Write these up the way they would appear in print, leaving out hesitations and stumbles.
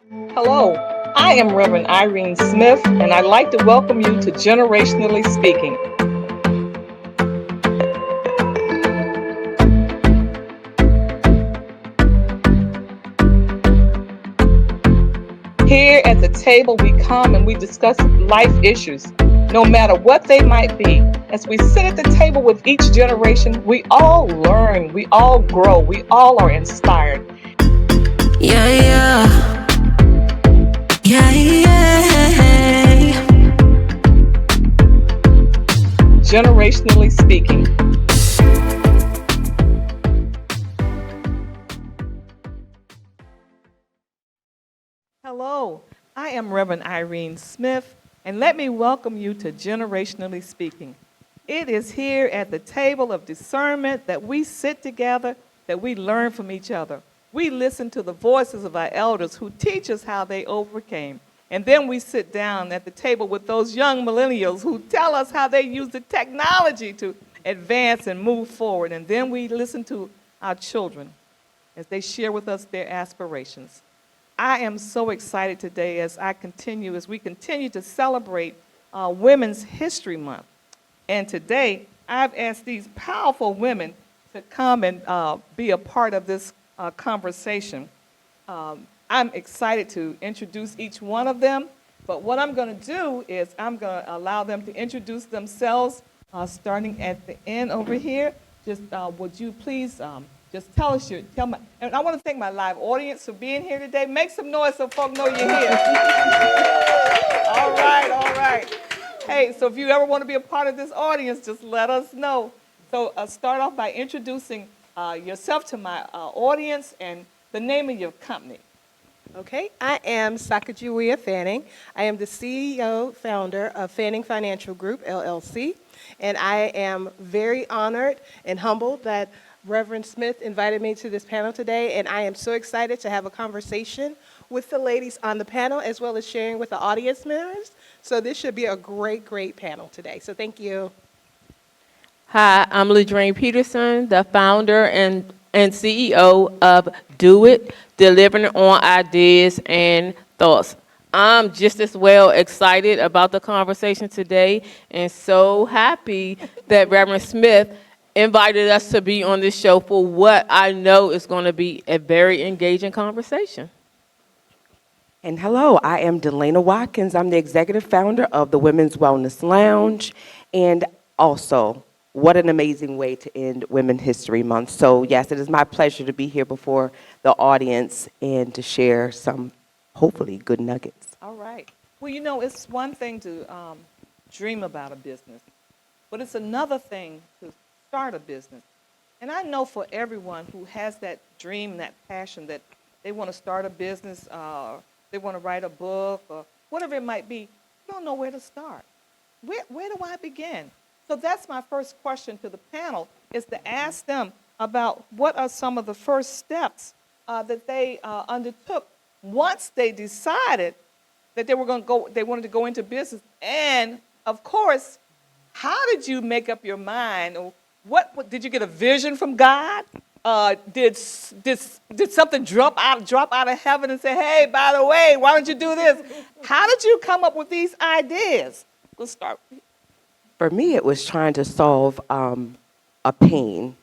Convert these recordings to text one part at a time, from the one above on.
Hello, I am Reverend Irene Smith, and I'd like to welcome you to Generationally Speaking. Here at the table, we come and we discuss life issues, no matter what they might be. As we sit at the table with each generation, we all learn, we all grow, we all are inspired. Yeah, yeah. Yeah, yeah. Generationally Speaking. Hello, I am Reverend Irene Smith, and let me welcome you to Generationally Speaking. It is here at the table of discernment that we sit together, that we learn from each other. We listen to the voices of our elders who teach us how they overcame. And then we sit down at the table with those young millennials who tell us how they use the technology to advance and move forward. And then we listen to our children as they share with us their aspirations. I am so excited today as we continue to celebrate Women's History Month. And today, I've asked these powerful women to come and be a part of this conversation. I'm excited to introduce each one of them, but what I'm going to do is I'm going to allow them to introduce themselves, starting at the end over here. Just would you please just and I want to thank my live audience for being here today. Make some noise so folks know you're here. All right, all right. Hey, so if you ever want to be a part of this audience, just let us know. So start off by introducing yourself to my audience and the name of your company. Okay, I am Sakajulia Fanning. I am the CEO, founder of Fanning Financial Group, LLC, and I am very honored and humbled that Reverend Smith invited me to this panel today, and I am so excited to have a conversation with the ladies on the panel, as well as sharing with the audience members. So this should be a great, great panel today. So thank you. Hi, I'm Ladrine Peterson, the founder and CEO of Do It, delivering on ideas and thoughts. I'm just as well excited about the conversation today and so happy that Reverend Smith invited us to be on this show for what I know is going to be a very engaging conversation. And hello, I am Delana Watkins. I'm the executive founder of the Women's Wellness Lounge. And also, what an amazing way to end Women's History Month. So yes, it is my pleasure to be here before the audience and to share some, hopefully, good nuggets. All right. Well, you know, it's one thing to dream about a business, but it's another thing to start a business. And I know for everyone who has that dream, that passion, that they want to start a business, they want to write a book, or whatever it might be, you don't know where to start. Where do I begin? So that's my first question to the panel, is to ask them about what are some of the first steps that they undertook once they decided that they wanted to go into business. And of course, how did you make up your mind? Or what did you get a vision from God? Did something drop out of heaven and say, hey, by the way, why don't you do this? How did you come up with these ideas? Let's start. For me, it was trying to solve a pain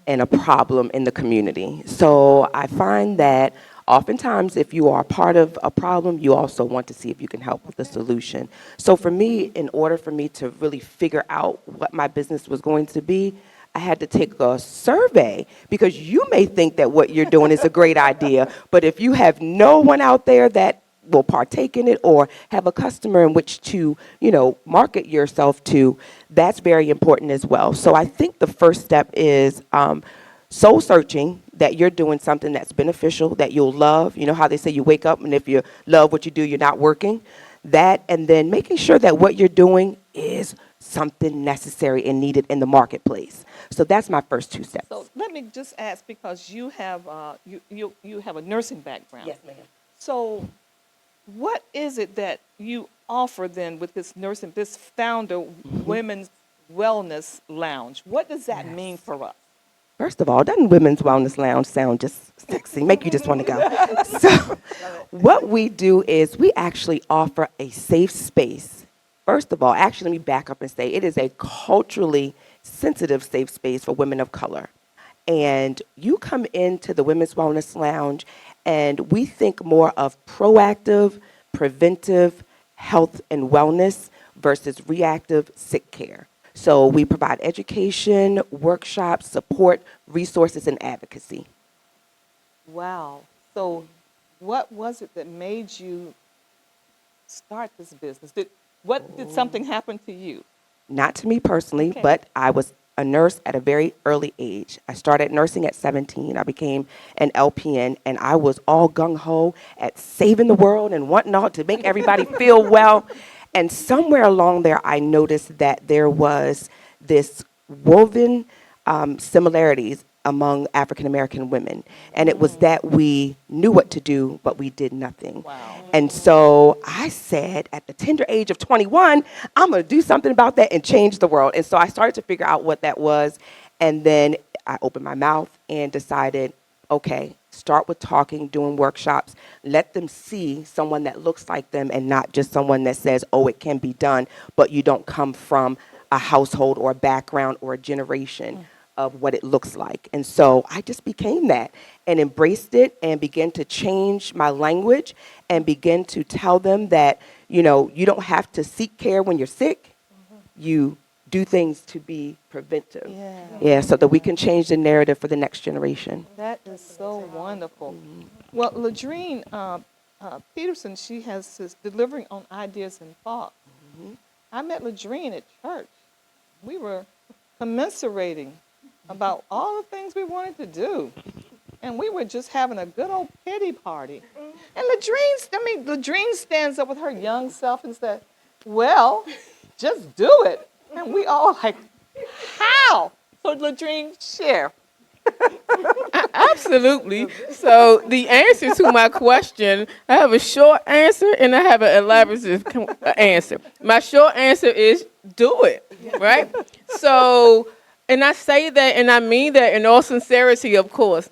and a problem in the community. So I find that oftentimes if you are part of a problem, you also want to see if you can help with the solution. So for me, in order for me to really figure out what my business was going to be, I had to take a survey, because you may think that what you're doing is a great idea, but if you have no one out there that will partake in it or have a customer in which to, market yourself to, that's very important as well. So I think the first step is soul searching, that you're doing something that's beneficial, that you'll love. You know how they say you wake up and if you love what you do, you're not working. That, and then making sure that what you're doing is something necessary and needed in the marketplace. So that's my first two steps. So let me just ask, because you have you have a nursing background. Yes, ma'am. So what is it that you offer then with this founder Women's Wellness Lounge? What does that mean for us? First of all, doesn't Women's Wellness Lounge sound just sexy, make you just want to go? So what we do is we actually offer a safe space. First of all, actually, let me back up and say it is a culturally sensitive safe space for women of color. And you come into the Women's Wellness Lounge, and we think more of proactive, preventive health and wellness versus reactive sick care. So we provide education, workshops, support, resources, and advocacy. Wow. So what was it that made you start this business? Did something happen to you? Not to me personally, Okay. but I was a nurse at a very early age. I started nursing at 17. I became an LPN, and I was all gung-ho at saving the world and wanting all to make everybody feel well. And somewhere along there, I noticed that there was this woven similarities among African American women. And it was that we knew what to do, but we did nothing. Wow. And so I said, at the tender age of 21, I'm going to do something about that and change the world. And so I started to figure out what that was. And then I opened my mouth and decided, okay, start with talking, doing workshops. Let them see someone that looks like them and not just someone that says, oh, it can be done, but you don't come from a household or a background or a generation of what it looks like. And so I just became that and embraced it and began to change my language and begin to tell them that, you know, you don't have to seek care when you're sick. You do things to be preventive. Yeah, so that we can change the narrative for the next generation. That is so wonderful. Well, Ladrine Peterson, she has this delivering on ideas and thoughts. I met Ladrine at church. We were commiserating about all the things we wanted to do. And we were just having a good old pity party. And Ladrine stands up with her young self and said, well, just do it. And we all like, how? So Ladrine, share. Absolutely. So the answer to my question, I have a short answer and I have an elaborate answer. My short answer is do it, right? So, and I say that and I mean that in all sincerity, of course.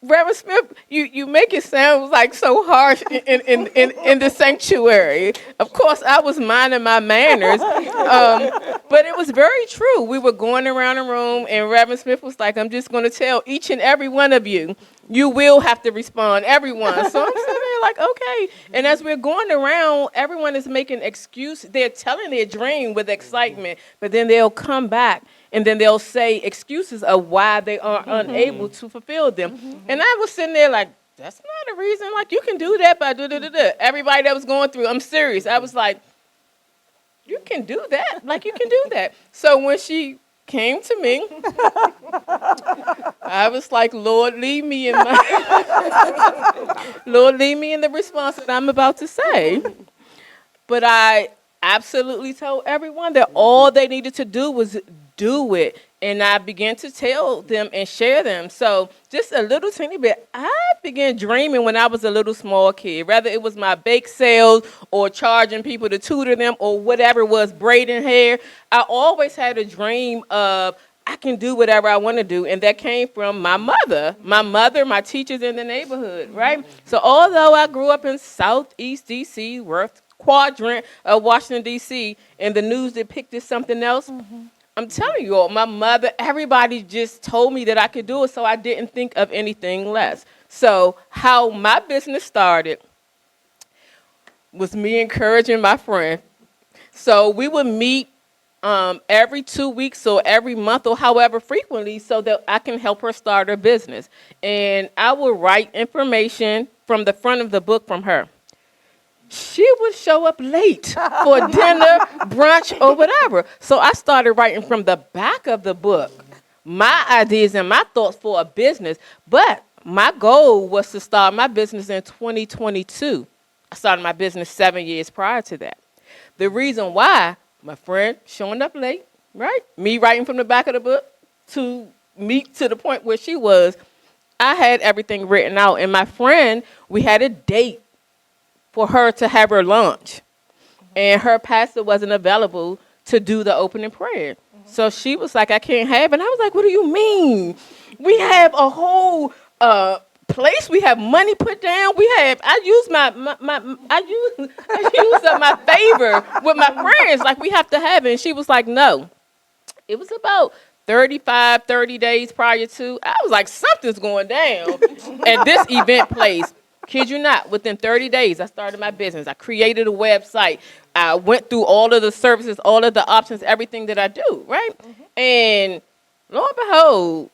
Reverend Smith, you make it sound like so harsh in the sanctuary. Of course, I was minding my manners, but it was very true. We were going around the room, and Reverend Smith was like, I'm just going to tell each and every one of you, you will have to respond, everyone. So I'm sitting there like, okay. And as we're going around, everyone is making excuses. They're telling their dream with excitement, but then they'll come back. And then they'll say excuses of why they are unable to fulfill them. And I was sitting there like, that's not a reason. Like, you can do that by da-da-da-da. Everybody that was going through, I'm serious. I was like, you can do that. Like, you can do that. So when she came to me, I was like, Lord, lead me in Lord, lead me in the response that I'm about to say. But I absolutely told everyone that all they needed to do was do it. And I began to tell them and share them. So just a little teeny bit, I began dreaming when I was a little small kid, whether it was my bake sales or charging people to tutor them or whatever it was, braiding hair. I always had a dream of I can do whatever I want to do. And that came from my mother, my teachers in the neighborhood, right? So although I grew up in Southeast D.C., Worth quadrant of Washington, D.C., and the news depicted something else, I'm telling you all, my mother, everybody just told me that I could do it, so I didn't think of anything less. So how my business started was me encouraging my friend. So we would meet every 2 weeks or every month or however frequently so that I can help her start her business. And I would write information from the front of the book from her. She would show up late for dinner, brunch, or whatever. So I started writing from the back of the book my ideas and my thoughts for a business. But my goal was to start my business in 2022. I started my business 7 years prior to that. The reason why, my friend showing up late, right? Me writing from the back of the book to meet to the point where she was, I had everything written out. And my friend, we had a date for her to have her lunch. And her pastor wasn't available to do the opening prayer. So she was like, I can't have it. And I was like, what do you mean? We have a whole place. We have money put down. I use my favor with my friends. Like, we have to have it. And she was like, no. It was about 30 days prior to. I was like, something's going down at this event place. Kid you not, within 30 days, I started my business. I created a website. I went through all of the services, all of the options, everything that I do, right? And lo and behold,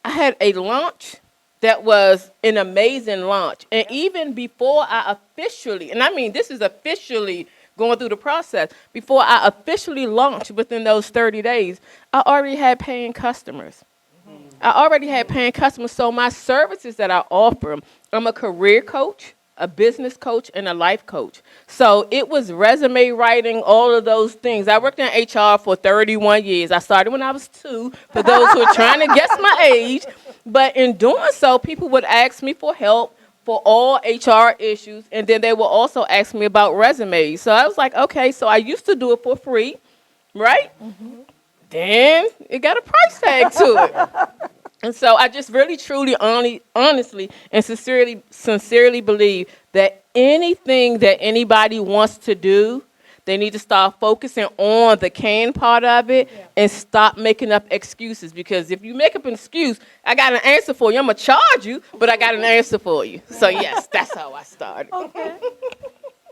I had a launch that was an amazing launch. And even before I officially, and I mean, this is officially going through the process, before I officially launched within those 30 days, I already had paying customers. So my services that I offer, I'm a career coach, a business coach, and a life coach. So it was resume writing, all of those things. I worked in HR for 31 years. I started when I was 2, for those who are trying to guess my age. But in doing so, people would ask me for help for all HR issues, and then they will also ask me about resumes. So I was like, okay, so I used to do it for free, right? Then it got a price tag to it. And so I just really, truly, honestly, and sincerely believe that anything that anybody wants to do, they need to start focusing on the can part of it and stop making up excuses. Because if you make up an excuse, I got an answer for you. I'm going to charge you, but I got an answer for you. So, yes, that's how I started. Okay.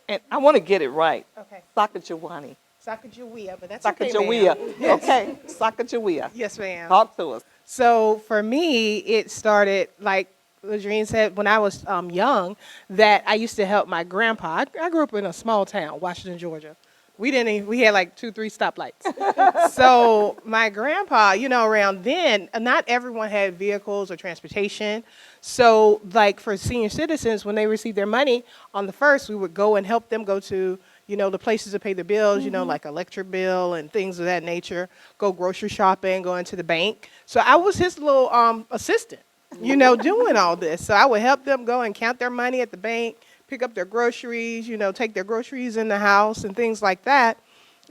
And I want to get it right. Okay. Sacagawea. Sacagawea, but that's okay, ma'am. Sacagawea. Yes. Okay. Sacagawea. Yes, ma'am. Talk to us. So for me, it started, like Irene said, when I was young, that I used to help my grandpa. I grew up in a small town, Washington, Georgia. We had like 2-3 stoplights. So my grandpa, around then, not everyone had vehicles or transportation. So like for senior citizens, when they received their money on the 1st, we would go and help them go to the places to pay their bills, like electric bill and things of that nature, go grocery shopping, go into the bank. So I was his little assistant, doing all this. So I would help them go and count their money at the bank, pick up their groceries, take their groceries in the house and things like that.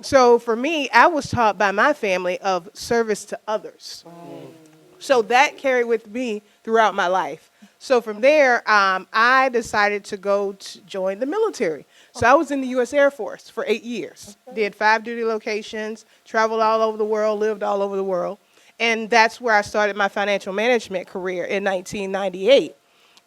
So for me, I was taught by my family of service to others. So that carried with me throughout my life. So from there, I decided to go to join the military. So I was in the U.S. Air Force for 8 years. Did 5 duty locations, traveled all over the world, lived all over the world. And that's where I started my financial management career in 1998.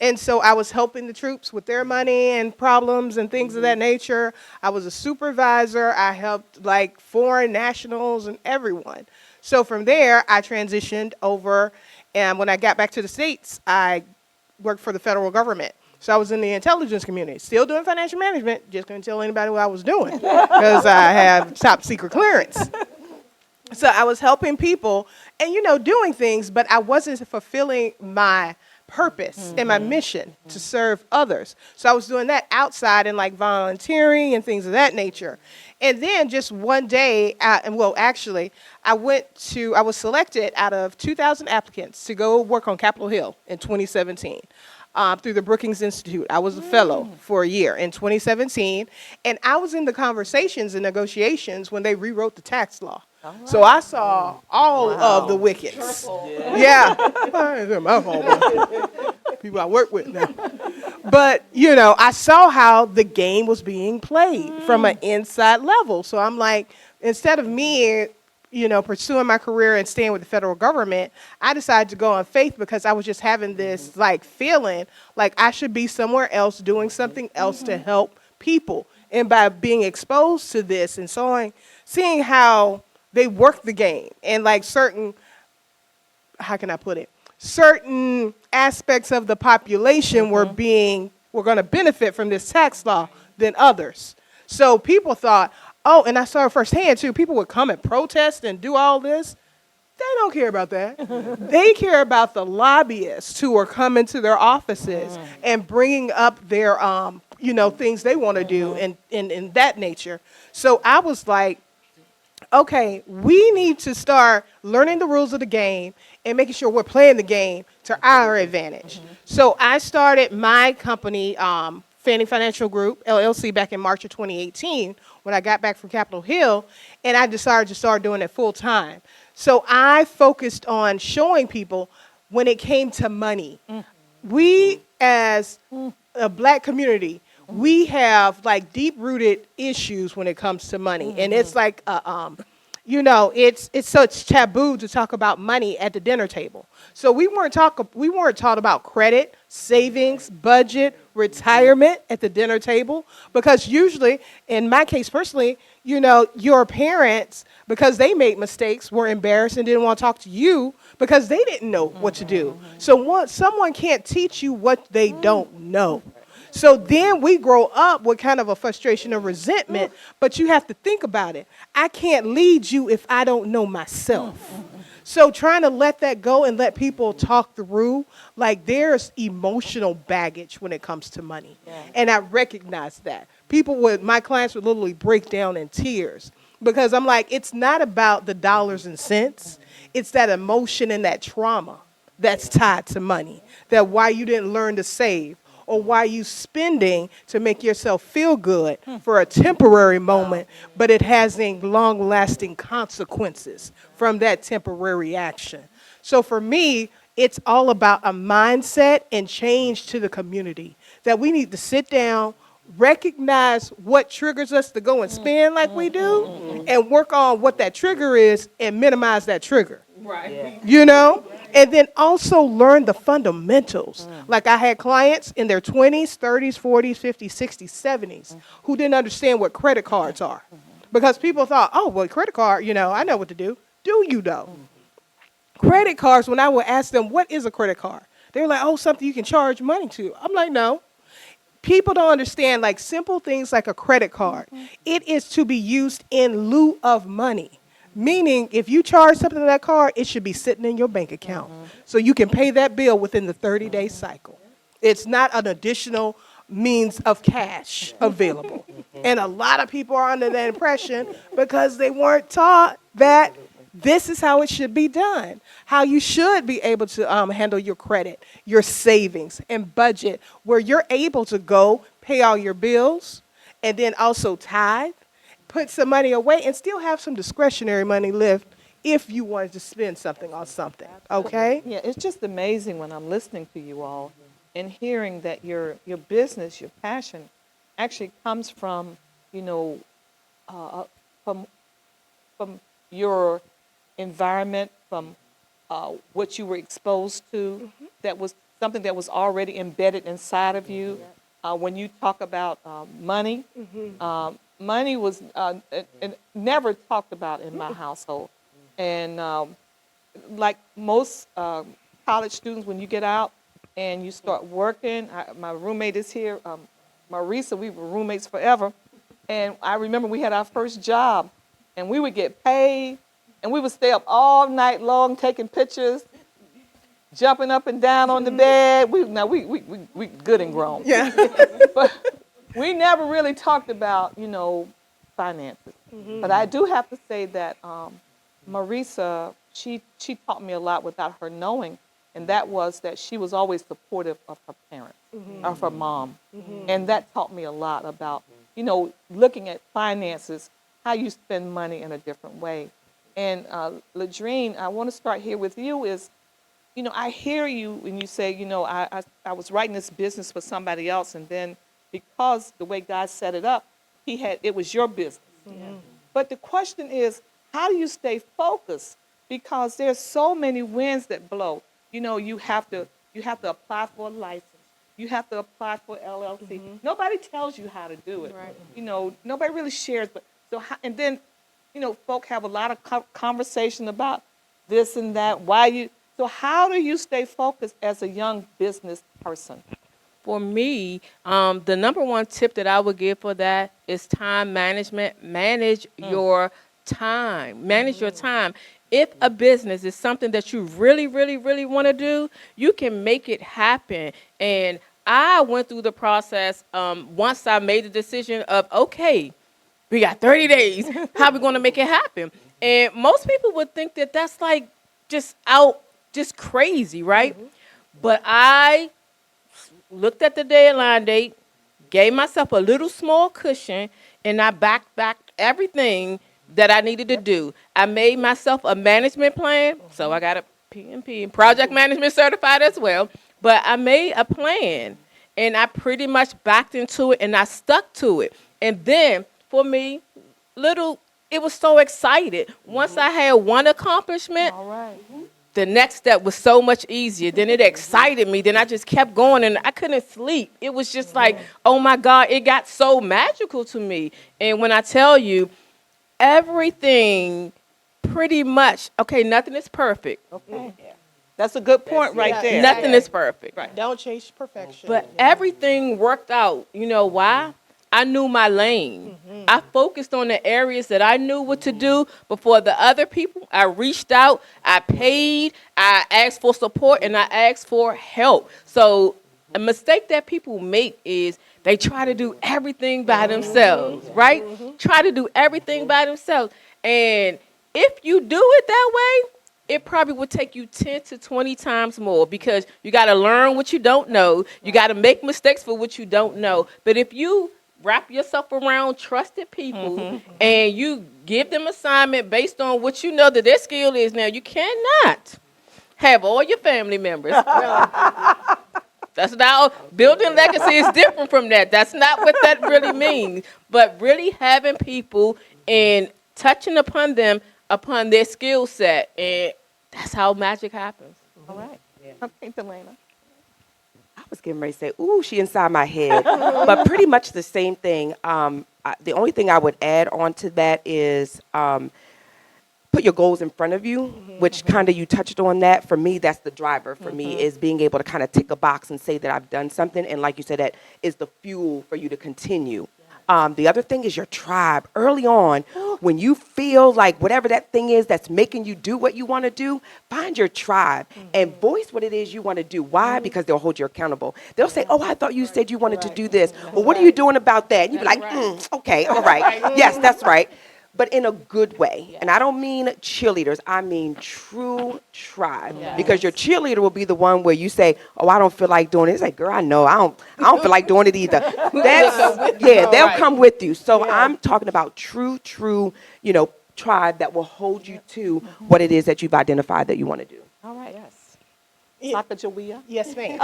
And so I was helping the troops with their money and problems and things of that nature. I was a supervisor. I helped like foreign nationals and everyone. So from there, I transitioned over. And when I got back to the States, I worked for the federal government. So I was in the intelligence community, still doing financial management, just couldn't tell anybody what I was doing because I have top secret clearance. So I was helping people and, doing things, but I wasn't fulfilling my purpose and my mission to serve others. So I was doing that outside and like volunteering and things of that nature. And then just one day, I was selected out of 2,000 applicants to go work on Capitol Hill in 2017. Through the Brookings Institute. I was a fellow for a year in 2017, and I was in the conversations and negotiations when they rewrote the tax law. So I saw all of the wickets. Yeah. People I work with now. But, I saw how the game was being played from an inside level. So I'm like, instead of me pursuing my career and staying with the federal government, I decided to go on faith because I was just having this like feeling like I should be somewhere else doing something else to help people. And by being exposed to this and seeing how they work the game and like certain aspects of the population were going to benefit from this tax law than others. So people thought, oh, and I saw it firsthand, too. People would come and protest and do all this. They don't care about that. They care about the lobbyists who are coming to their offices and bringing up their, things they want to do and in that nature. So I was like, okay, we need to start learning the rules of the game and making sure we're playing the game to our advantage. So I started my company, Fanning Financial Group, LLC, back in March of 2018 when I got back from Capitol Hill, and I decided to start doing it full time. So I focused on showing people when it came to money. We, as a black community, we have like deep rooted issues when it comes to money. And it's like, it's such taboo to talk about money at the dinner table. So we weren't taught about credit, savings, budget, retirement at the dinner table, because usually, in my case personally, your parents, because they made mistakes, were embarrassed and didn't want to talk to you because they didn't know what to do. So someone can't teach you what they don't know. So then we grow up with kind of a frustration or resentment, but you have to think about it. I can't lead you if I don't know myself. So trying to let that go and let people talk through, like there's emotional baggage when it comes to money. And I recognize that. My clients would literally break down in tears because I'm like, it's not about the dollars and cents. It's that emotion and that trauma that's tied to money, that why you didn't learn to save, or why you spending to make yourself feel good for a temporary moment, but it has long-lasting consequences from that temporary action. So for me, it's all about a mindset and change to the community, that we need to sit down, recognize what triggers us to go and spend like we do, and work on what that trigger is and minimize that trigger. Right. And then also learn the fundamentals. Like I had clients in their 20s, 30s, 40s, 50s, 60s, 70s who didn't understand what credit cards are. Because people thought, oh, well, credit card, I know what to do. Do you though? Credit cards, when I would ask them, what is a credit card? They were like, oh, something you can charge money to. I'm like, no. People don't understand like simple things like a credit card. It is to be used in lieu of money. Meaning, if you charge something to that card, it should be sitting in your bank account. So you can pay that bill within the 30-day cycle. It's not an additional means of cash available. And a lot of people are under that impression because they weren't taught that this is how it should be done, how you should be able to handle your credit, your savings, and budget, where you're able to go pay all your bills and then also tithe, put some money away, and still have some discretionary money left if you wanted to spend something on something, okay? Yeah, it's just amazing when I'm listening to you all and hearing that your business, your passion, actually comes from, from your environment, from what you were exposed to, that was something that was already embedded inside of you. When you talk about money, money was never talked about in my household. And like most college students, when you get out and you start working, my roommate is here, Marisa, we were roommates forever. And I remember we had our first job, and we would get paid, and we would stay up all night long taking pictures, jumping up and down on the bed. We good and grown. Yeah. But we never really talked about, finances. But I do have to say that Marisa, she taught me a lot without her knowing, and that was that she was always supportive of her parents, of her mom. And that taught me a lot about, looking at finances, how you spend money in a different way. And Ladrine, I want to start here with you is, I hear you when you say, I was writing this business for somebody else, and then because the way God set it up, it was your business. But the question is, how do you stay focused? Because there's so many winds that blow. You have to apply for a license. You have to apply for LLC. Nobody tells you how to do it. Right. Nobody really shares. But and then, folk have a lot of conversation about this and that. So how do you stay focused as a young business person? For me, the number one tip that I would give for that is time management. Manage your time. Manage your time. If a business is something that you really, really, really want to do, you can make it happen. And I went through the process once I made the decision of, okay, we got 30 days. How are we going to make it happen? And most people would think that that's like just crazy, right? But I looked at the deadline date, gave myself a little small cushion, and I backed everything that I needed to do. I made myself a management plan, so I got a PMP, project management certified as well. But I made a plan, and I pretty much backed into it, and I stuck to it. And then for me, it was so excited. Once I had one accomplishment, All right. the next step was so much easier. Then it excited me. Then I just kept going, and I couldn't sleep. It was just like, oh my God, it got so magical to me. And when I tell you, everything pretty much, okay, nothing is perfect. Okay. That's a good point right there. Nothing is perfect. Right. Don't chase perfection. But everything worked out. You know why? I knew my lane. I focused on the areas that I knew what to do before the other people. I reached out, I paid, I asked for support, and I asked for help. So a mistake that people make is they try to do everything by themselves, right? Try to do everything by themselves. And if you do it that way, it probably would take you 10 to 20 times more because you got to learn what you don't know. You got to make mistakes for what you don't know. But if you wrap yourself around trusted people and you give them assignment based on what you know that their skill is, now you cannot have all your family members. That's not, building legacy is different from that. That's not what that really means. But really having people and touching upon them, upon their skill set, and that's how magic happens. All right. Okay, Delana. I was getting ready to say, ooh, she inside my head. But pretty much the same thing. The only thing I would add on to that is put your goals in front of you, which kind of you touched on that. For me, that's the driver for me is being able to kind of tick a box and say that I've done something. And like you said, that is the fuel for you to continue. The other thing is your tribe. Early on, when you feel like whatever that thing is that's making you do what you want to do, find your tribe and voice what it is you want to do. Why? Because they'll hold you accountable. They'll say, oh, I thought you said you wanted to do this. Well, what are you doing about that? And you'll be like, okay, all right. Yes, that's right. But in a good way. And I don't mean cheerleaders. I mean true tribe. Because your cheerleader will be the one where you say, oh, I don't feel like doing it. It's like, girl, I know. I don't feel like doing it either. They'll come with you. So I'm talking about true, tribe that will hold you to what it is that you've identified that you want to do. All right. Yes. Sacagawea. Yes, ma'am.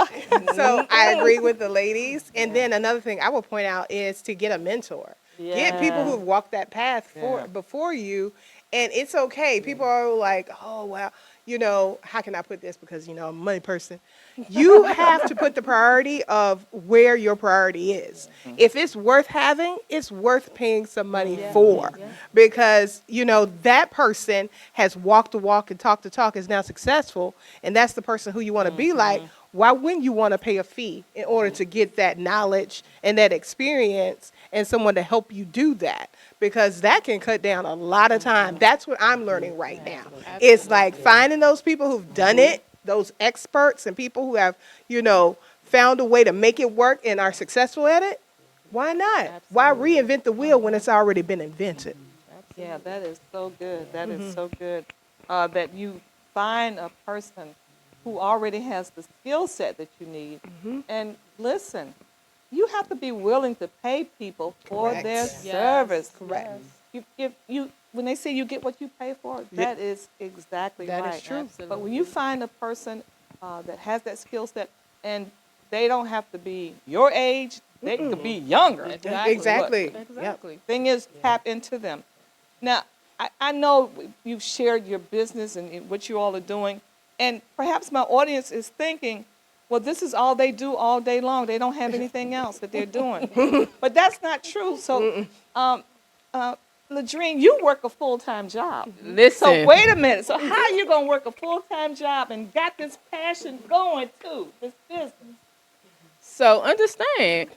So I agree with the ladies. And then another thing I will point out is to get a mentor. Get people who've walked that path before you, and it's okay. People are like, oh, well, how can I put this? Because, I'm a money person. You have to put the priority of where your priority is. If it's worth having, it's worth paying some money for. Because, that person has walked the walk and talked the talk, is now successful, and that's the person who you want to be like. Why wouldn't you want to pay a fee in order to get that knowledge and that experience and someone to help you do that? Because that can cut down a lot of time. That's what I'm learning right now. It's like finding those people who've done it, those experts and people who have, found a way to make it work and are successful at it. Why not? Why reinvent the wheel when it's already been invented? Yeah, that is so good. That is so good that you find a person who already has the skill set that you need. And listen, you have to be willing to pay people for their service. Correct. When they say you get what you pay for, that is exactly right. That is true. But when you find a person that has that skill set, and they don't have to be your age, they could be younger. Exactly. Thing is, tap into them. Now, I know you've shared your business and what you all are doing, and perhaps my audience is thinking, well, this is all they do all day long. They don't have anything else that they're doing. But that's not true. So, Ladrine, you work a full-time job. Listen. So wait a minute. So how are you going to work a full-time job and got this passion going too, this business? So understand,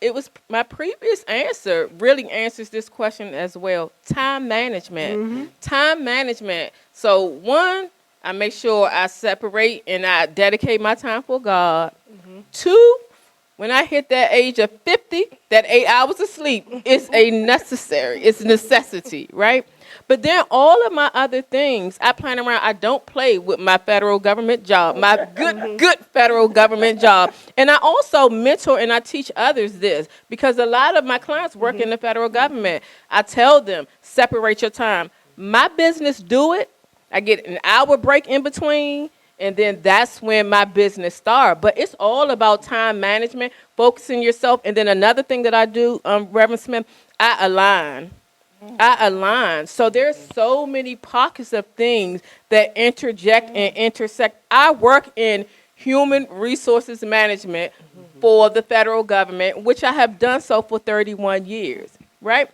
it was my previous answer really answers this question as well. Time management. Time management. So one, I make sure I separate and I dedicate my time for God. Two, When I hit that age of 50, that 8 hours of sleep is it's a necessity, right? But then all of my other things, I plan around. I don't play with my federal government job, my good federal government job. And I also mentor and I teach others this because a lot of my clients work in the federal government. I tell them, separate your time. My business, do it. I get an hour break in between. And then that's when my business starts. But it's all about time management, focusing yourself. And then another thing that I do, Reverend Smith, I align. So there's so many pockets of things that interject and intersect. I work in human resources management for the federal government, which I have done so for 31 years, right?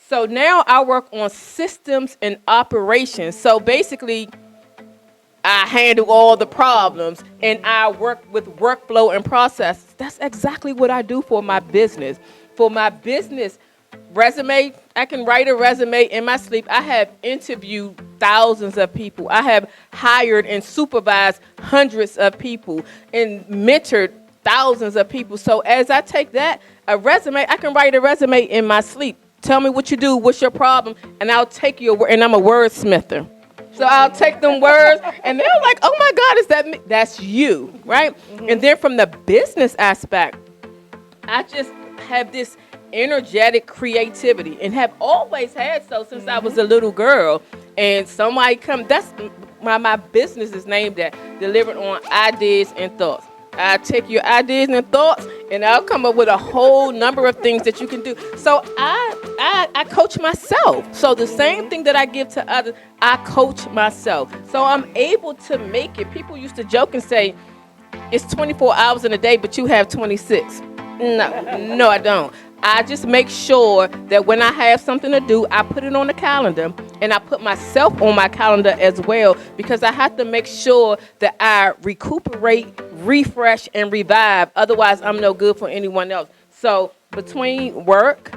So now I work on systems and operations. So basically, I handle all the problems, and I work with workflow and process. That's exactly what I do for my business. For my business resume, I can write a resume in my sleep. I have interviewed thousands of people. I have hired and supervised hundreds of people and mentored thousands of people. So as I take that, a resume, I can write a resume in my sleep. Tell me what you do, what's your problem, and I'll take your word, and I'm a wordsmither. So I'll take them words, and they're like, oh my God, is that me? That's you, right? And then from the business aspect, I just have this energetic creativity and have always had so since I was a little girl. And somebody that's my business is named that, Delivered on Ideas and Thoughts. I take your ideas and thoughts, and I'll come up with a whole number of things that you can do. So I coach myself. So the same thing that I give to others, I coach myself. So I'm able to make it. People used to joke and say, it's 24 hours in a day, but you have 26. No, I don't. I just make sure that when I have something to do, I put it on the calendar, and I put myself on my calendar as well, because I have to make sure that I recuperate, refresh, and revive. Otherwise, I'm no good for anyone else. So between work,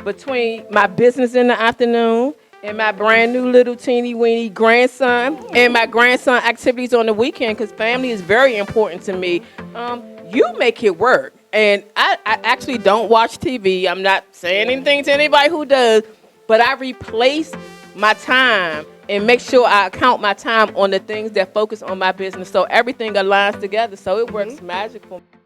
between my business in the afternoon, and my brand new little teeny weeny grandson, and my grandson activities on the weekend, because family is very important to me, you make it work. And I actually don't watch TV. I'm not saying anything to anybody who does, but I replace my time and make sure I count my time on the things that focus on my business, so everything aligns together. So it works magic for me.